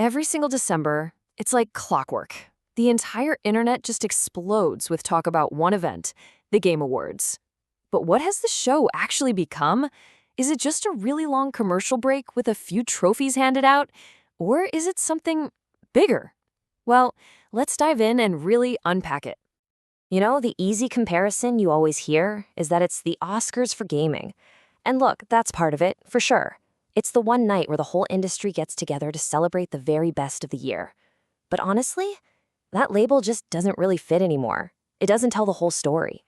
Every single December, it's like clockwork. The entire internet just explodes with talk about one event, the Game Awards. But what has the show actually become? Is it just a really long commercial break with a few trophies handed out? Or is it something bigger? Well, let's dive in and really unpack it. You know, the easy comparison you always hear is that it's the Oscars for gaming. And look, that's part of it, for sure. It's the one night where the whole industry gets together to celebrate the very best of the year. But honestly, that label just doesn't really fit anymore. It doesn't tell the whole story.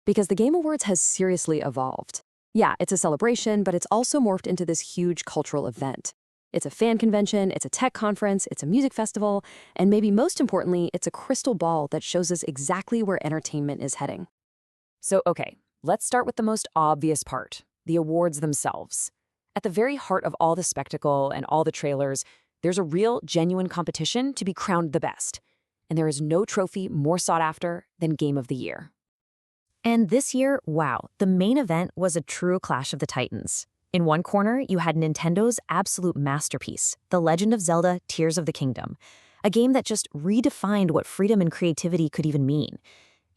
Because the Game Awards has seriously evolved. Yeah, it's a celebration, but it's also morphed into this huge cultural event. It's a fan convention, it's a tech conference, it's a music festival, and maybe most importantly, it's a crystal ball that shows us exactly where entertainment is heading. So, okay, let's start with the most obvious part, the awards themselves. At the very heart of all the spectacle and all the trailers, there's a real, genuine competition to be crowned the best. And there is no trophy more sought after than Game of the Year. And this year, wow, the main event was a true clash of the titans. In one corner, you had Nintendo's absolute masterpiece, The Legend of Zelda: Tears of the Kingdom, a game that just redefined what freedom and creativity could even mean.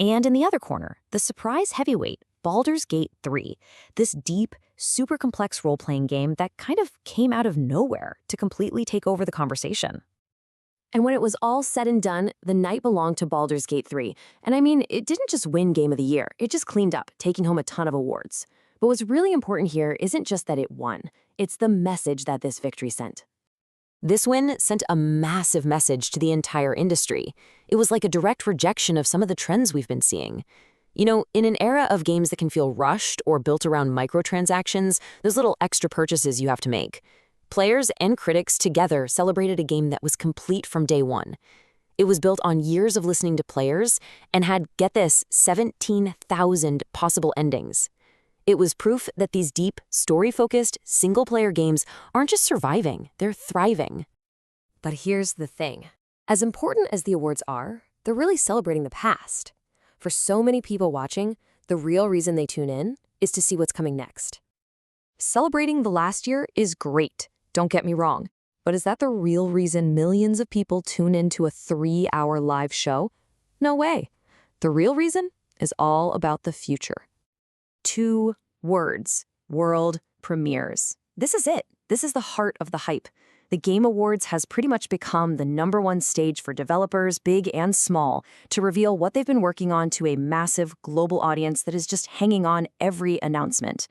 And in the other corner, the surprise heavyweight, Baldur's Gate 3, this deep, super complex role-playing game that kind of came out of nowhere to completely take over the conversation. And when it was all said and done, the night belonged to Baldur's Gate 3. And I mean, it didn't just win Game of the Year, it just cleaned up, taking home a ton of awards. But what's really important here isn't just that it won, it's the message that this victory sent. This win sent a massive message to the entire industry. It was like a direct rejection of some of the trends we've been seeing. You know, in an era of games that can feel rushed or built around microtransactions, those little extra purchases you have to make, players and critics together celebrated a game that was complete from day one. It was built on years of listening to players and had, get this, 17,000 possible endings. It was proof that these deep, story-focused, single-player games aren't just surviving, they're thriving. But here's the thing. As important as the awards are, they're really celebrating the past. For so many people watching, the real reason they tune in is to see what's coming next. Celebrating the last year is great, don't get me wrong. But is that the real reason millions of people tune into a 3-hour live show? No way. The real reason is all about the future. 2 words: world premieres. This is it. This is the heart of the hype. The Game Awards has pretty much become the #1 stage for developers, big and small, to reveal what they've been working on to a massive global audience that is just hanging on every announcement.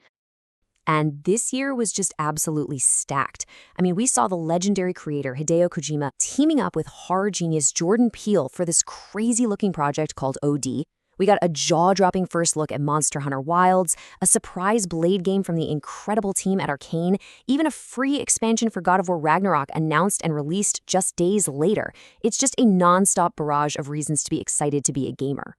And this year was just absolutely stacked. I mean, we saw the legendary creator Hideo Kojima teaming up with horror genius Jordan Peele for this crazy-looking project called OD. We got a jaw-dropping first look at Monster Hunter Wilds, a surprise Blade game from the incredible team at Arcane, even a free expansion for God of War Ragnarok announced and released just days later. It's just a non-stop barrage of reasons to be excited to be a gamer.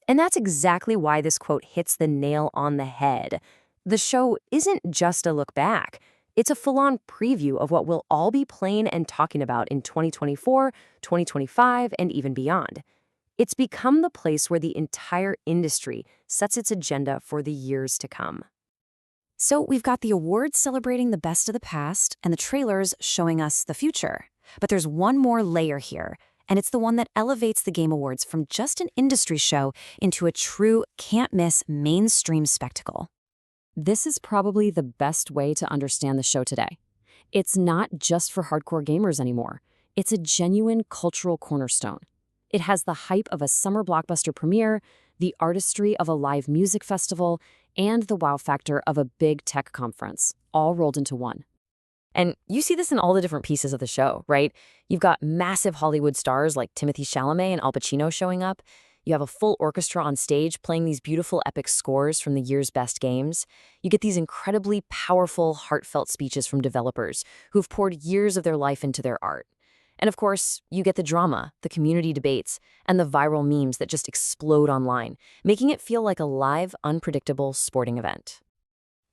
And that's exactly why this quote hits the nail on the head. The show isn't just a look back. It's a full-on preview of what we'll all be playing and talking about in 2024, 2025, and even beyond. It's become the place where the entire industry sets its agenda for the years to come. So we've got the awards celebrating the best of the past and the trailers showing us the future. But there's one more layer here, and it's the one that elevates the Game Awards from just an industry show into a true can't-miss mainstream spectacle. This is probably the best way to understand the show today. It's not just for hardcore gamers anymore. It's a genuine cultural cornerstone. It has the hype of a summer blockbuster premiere, the artistry of a live music festival, and the wow factor of a big tech conference, all rolled into one. And you see this in all the different pieces of the show, right? You've got massive Hollywood stars like Timothée Chalamet and Al Pacino showing up. You have a full orchestra on stage playing these beautiful epic scores from the year's best games. You get these incredibly powerful, heartfelt speeches from developers who've poured years of their life into their art. And of course, you get the drama, the community debates, and the viral memes that just explode online, making it feel like a live, unpredictable sporting event.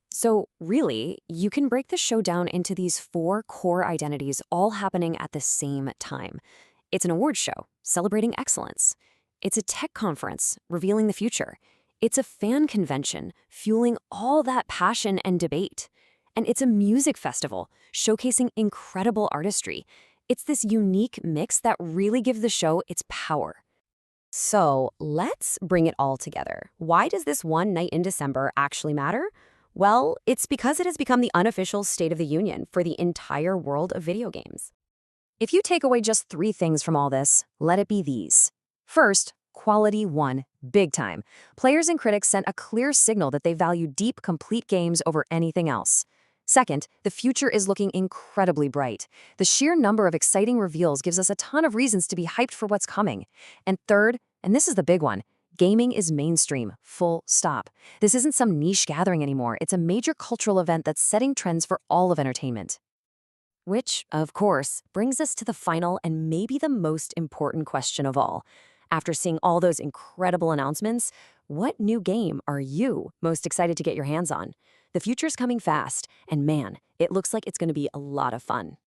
So really, you can break the show down into these 4 core identities all happening at the same time. It's an award show, celebrating excellence. It's a tech conference, revealing the future. It's a fan convention, fueling all that passion and debate. And it's a music festival, showcasing incredible artistry. It's this unique mix that really gives the show its power. So let's bring it all together. Why does this one night in December actually matter? Well, it's because it has become the unofficial State of the Union for the entire world of video games. If you take away just 3 things from all this, let it be these. First, quality won big time. Players and critics sent a clear signal that they value deep, complete games over anything else. Second, the future is looking incredibly bright. The sheer number of exciting reveals gives us a ton of reasons to be hyped for what's coming. And third, and this is the big one, gaming is mainstream, full stop. This isn't some niche gathering anymore. It's a major cultural event that's setting trends for all of entertainment. Which, of course, brings us to the final and maybe the most important question of all. After seeing all those incredible announcements, what new game are you most excited to get your hands on? The future's coming fast, and man, it looks like it's going to be a lot of fun.